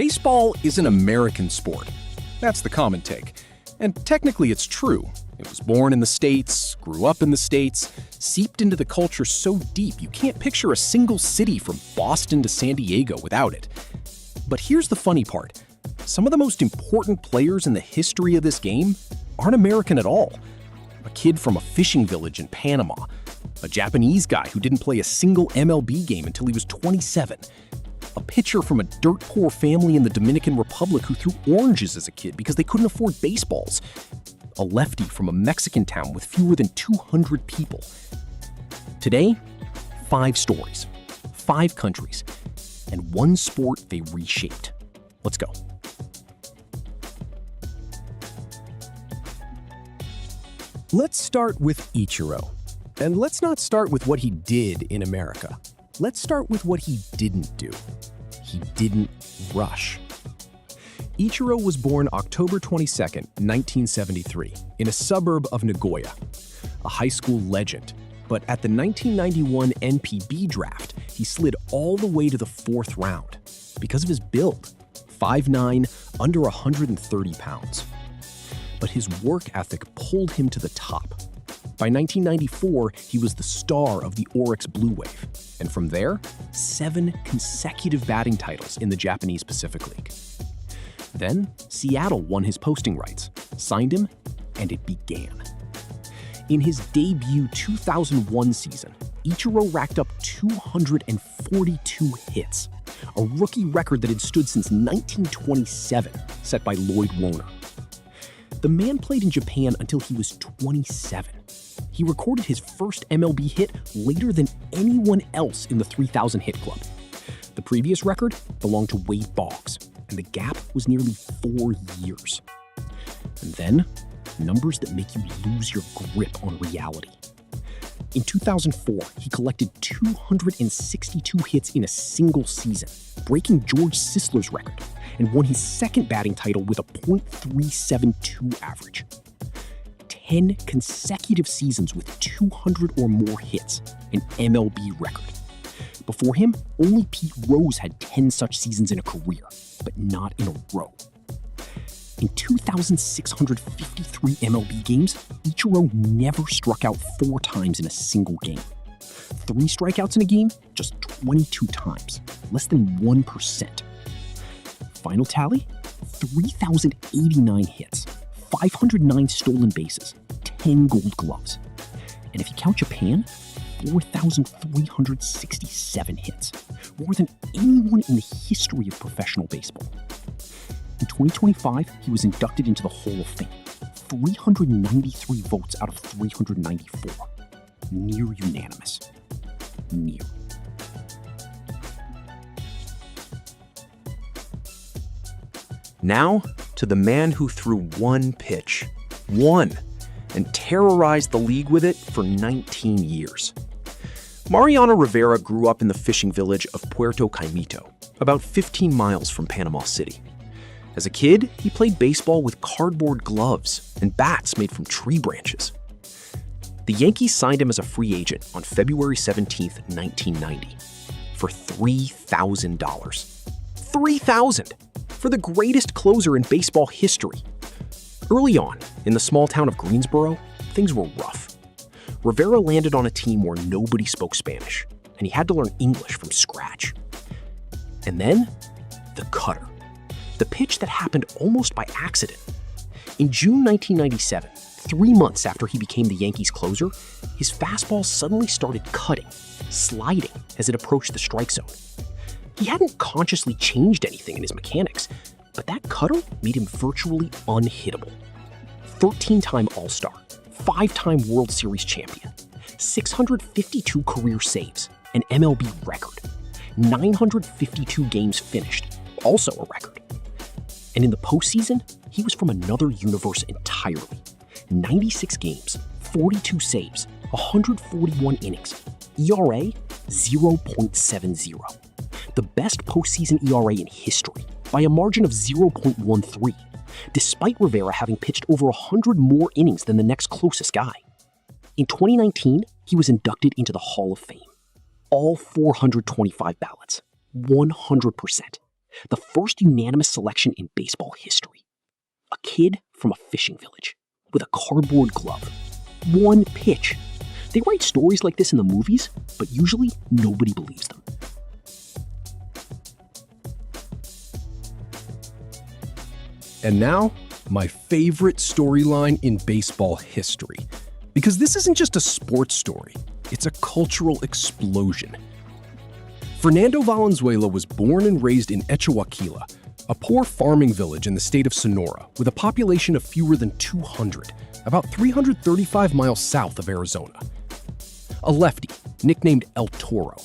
Baseball is an American sport. That's the common take. And technically it's true. It was born in the States, grew up in the States, seeped into the culture so deep you can't picture a single city from Boston to San Diego without it. But here's the funny part. Some of the most important players in the history of this game aren't American at all. A kid from a fishing village in Panama, a Japanese guy who didn't play a single MLB game until he was 27, a pitcher from a dirt-poor family in the Dominican Republic who threw oranges as a kid because they couldn't afford baseballs, a lefty from a Mexican town with fewer than 200 people. Today, 5 stories, 5 countries, and 1 sport they reshaped. Let's go. Let's start with Ichiro. And let's not start with what he did in America. Let's start with what he didn't do. He didn't rush. Ichiro was born October 22, 1973, in a suburb of Nagoya, a high school legend. But at the 1991 NPB draft, he slid all the way to the 4th round because of his build, 5'9", under 130 pounds. But his work ethic pulled him to the top. By 1994, he was the star of the Oryx Blue Wave, and from there, 7 consecutive batting titles in the Japanese Pacific League. Then, Seattle won his posting rights, signed him, and it began. In his debut 2001 season, Ichiro racked up 242 hits, a rookie record that had stood since 1927, set by Lloyd Warner. The man played in Japan until he was 27. He recorded his first MLB hit later than anyone else in the 3,000 hit club. The previous record belonged to Wade Boggs, and the gap was nearly 4 years. And then, numbers that make you lose your grip on reality. In 2004, he collected 262 hits in a single season, breaking George Sisler's record, and won his second batting title with a .372 average. 10 consecutive seasons with 200 or more hits, an MLB record. Before him, only Pete Rose had 10 such seasons in a career, but not in a row. In 2,653 MLB games, Ichiro never struck out 4 times in a single game. 3 strikeouts in a game, just 22 times, less than 1%. Final tally, 3,089 hits, 509 stolen bases, 10 gold gloves. And if you count Japan, 4,367 hits, more than anyone in the history of professional baseball. In 2025, he was inducted into the Hall of Fame, 393 votes out of 394. Near unanimous. Near. Now, to the man who threw 1 pitch, and terrorized the league with it for 19 years. Mariano Rivera grew up in the fishing village of Puerto Caimito, about 15 miles from Panama City. As a kid, he played baseball with cardboard gloves and bats made from tree branches. The Yankees signed him as a free agent on February 17, 1990, for $3,000. $3,000! For the greatest closer in baseball history. Early on, in the small town of Greensboro, things were rough. Rivera landed on a team where nobody spoke Spanish, and he had to learn English from scratch. And then, the cutter. The pitch that happened almost by accident. In June 1997, 3 months after he became the Yankees' closer, his fastball suddenly started cutting, sliding as it approached the strike zone. He hadn't consciously changed anything in his mechanics, but that cutter made him virtually unhittable. 13-time All-Star, 5-time World Series champion, 652 career saves, an MLB record, 952 games finished, also a record. And in the postseason, he was from another universe entirely. 96 games, 42 saves, 141 innings, ERA 0.70. The best postseason ERA in history, by a margin of 0.13, despite Rivera having pitched over 100 more innings than the next closest guy. In 2019, he was inducted into the Hall of Fame. All 425 ballots, 100%. The first unanimous selection in baseball history. A kid from a fishing village with a cardboard glove. One pitch. They write stories like this in the movies, but usually nobody believes them. And now, my favorite storyline in baseball history. Because this isn't just a sports story, it's a cultural explosion. Fernando Valenzuela was born and raised in Echahuaquila, a poor farming village in the state of Sonora with a population of fewer than 200, about 335 miles south of Arizona. A lefty, nicknamed El Toro,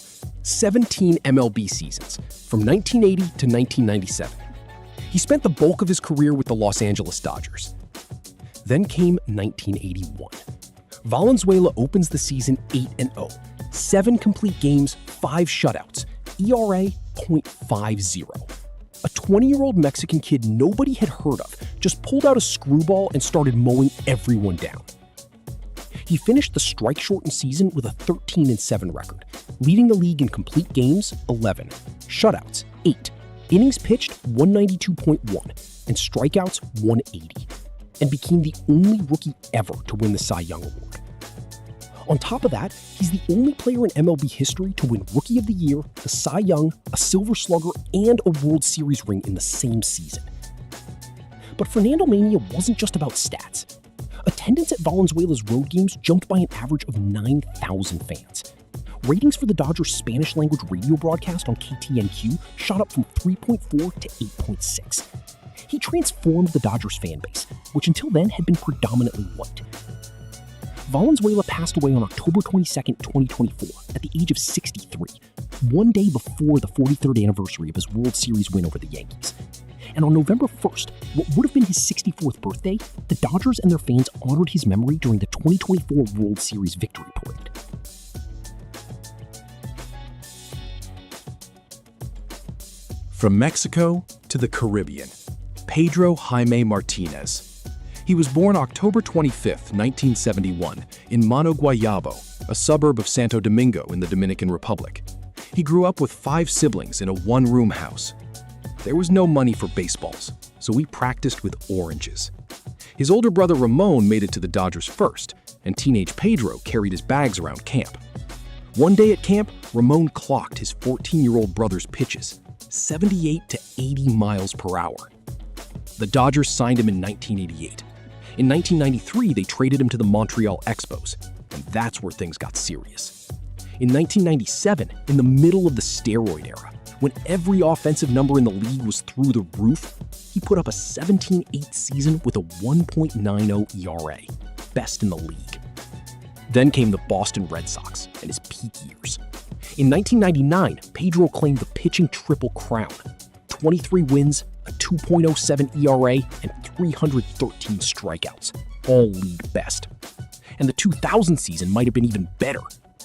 17 MLB seasons, from 1980 to 1997. He spent the bulk of his career with the Los Angeles Dodgers. Then came 1981. Valenzuela opens the season 8-0, 7 complete games, 5 shutouts, ERA .50. A 20-year-old Mexican kid nobody had heard of just pulled out a screwball and started mowing everyone down. He finished the strike-shortened season with a 13-7 record, leading the league in complete games, 11, shutouts, 8, innings pitched, 192.1, and strikeouts, 180, and became the only rookie ever to win the Cy Young Award. On top of that, he's the only player in MLB history to win Rookie of the Year, the Cy Young, a Silver Slugger, and a World Series ring in the same season. But Fernando Mania wasn't just about stats. Attendance at Valenzuela's road games jumped by an average of 9,000 fans. Ratings for the Dodgers' Spanish-language radio broadcast on KTNQ shot up from 3.4 to 8.6. He transformed the Dodgers fan base, which until then had been predominantly white. Valenzuela passed away on October 22, 2024, at the age of 63, one day before the 43rd anniversary of his World Series win over the Yankees. And on November 1st, what would have been his 64th birthday, the Dodgers and their fans honored his memory during the 2024 World Series Victory Parade. From Mexico to the Caribbean, Pedro Jaime Martinez. He was born October 25, 1971, in Mono Guayabo, a suburb of Santo Domingo in the Dominican Republic. He grew up with 5 siblings in a one-room house. There was no money for baseballs, so he practiced with oranges. His older brother Ramon made it to the Dodgers first, and teenage Pedro carried his bags around camp. One day at camp, Ramon clocked his 14-year-old brother's pitches, 78 to 80 miles per hour. The Dodgers signed him in 1988. In 1993, they traded him to the Montreal Expos, and that's where things got serious. In 1997, in the middle of the steroid era, when every offensive number in the league was through the roof, he put up a 17-8 season with a 1.90 ERA, best in the league. Then came the Boston Red Sox and his peak years. In 1999, Pedro claimed the pitching triple crown, 23 wins, a 2.07 ERA, and 313 strikeouts, all league best. And the 2000 season might have been even better,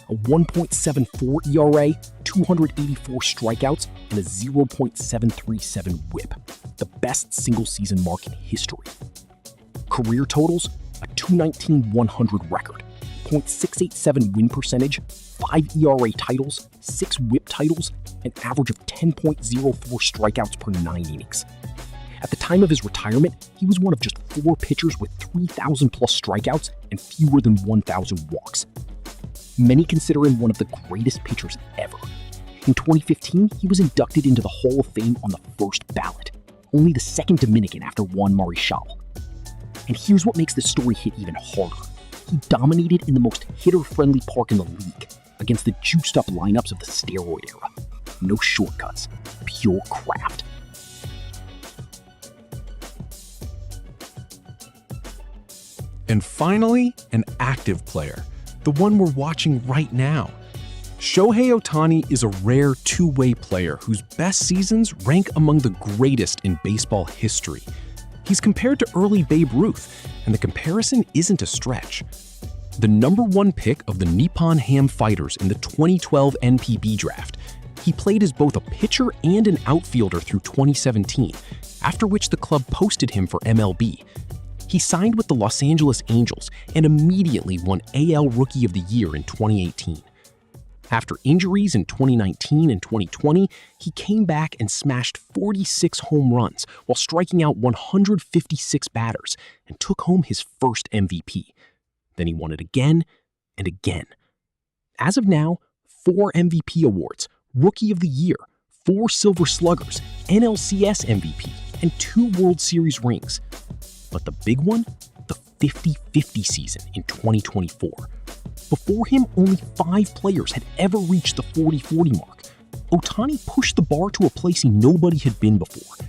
a 1.74 ERA, 284 strikeouts, and a 0.737 whip, the best single-season mark in history. Career totals, a 219-100 record, .687 win percentage, 5 ERA titles, 6 whip titles, an average of 10.04 strikeouts per 9 innings. At the time of his retirement, he was one of just 4 pitchers with 3,000-plus strikeouts and fewer than 1,000 walks. Many consider him one of the greatest pitchers ever. In 2015, he was inducted into the Hall of Fame on the first ballot, only the second Dominican after Juan Marichal. And here's what makes this story hit even harder. He dominated in the most hitter-friendly park in the league against the juiced-up lineups of the steroid era. No shortcuts, pure craft. And finally, an active player, the one we're watching right now. Shohei Ohtani is a rare two-way player whose best seasons rank among the greatest in baseball history. He's compared to early Babe Ruth, and the comparison isn't a stretch. The number 1 pick of the Nippon Ham Fighters in the 2012 NPB draft, he played as both a pitcher and an outfielder through 2017, after which the club posted him for MLB. He signed with the Los Angeles Angels and immediately won AL Rookie of the Year in 2018. After injuries in 2019 and 2020, he came back and smashed 46 home runs while striking out 156 batters and took home his first MVP. Then he won it again and again. As of now, 4 MVP awards, Rookie of the Year, 4 Silver Sluggers, NLCS MVP, and 2 World Series rings. But the big one? The 50-50 season in 2024. Before him, only 5 players had ever reached the 40-40 mark. Ohtani pushed the bar to a place nobody had been before.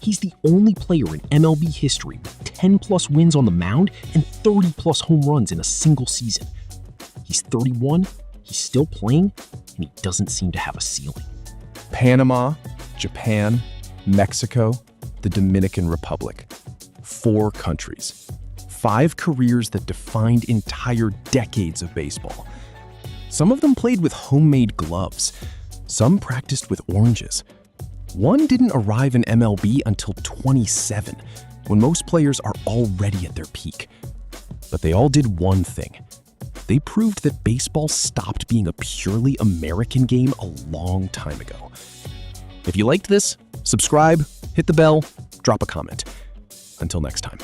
He's the only player in MLB history with 10-plus wins on the mound and 30-plus home runs in a single season. He's 31, he's still playing, and he doesn't seem to have a ceiling. Panama, Japan, Mexico, the Dominican Republic. 4 countries. 5 careers that defined entire decades of baseball. Some of them played with homemade gloves. Some practiced with oranges. One didn't arrive in MLB until 27, when most players are already at their peak. But they all did one thing. They proved that baseball stopped being a purely American game a long time ago. If you liked this, subscribe, hit the bell, drop a comment. Until next time.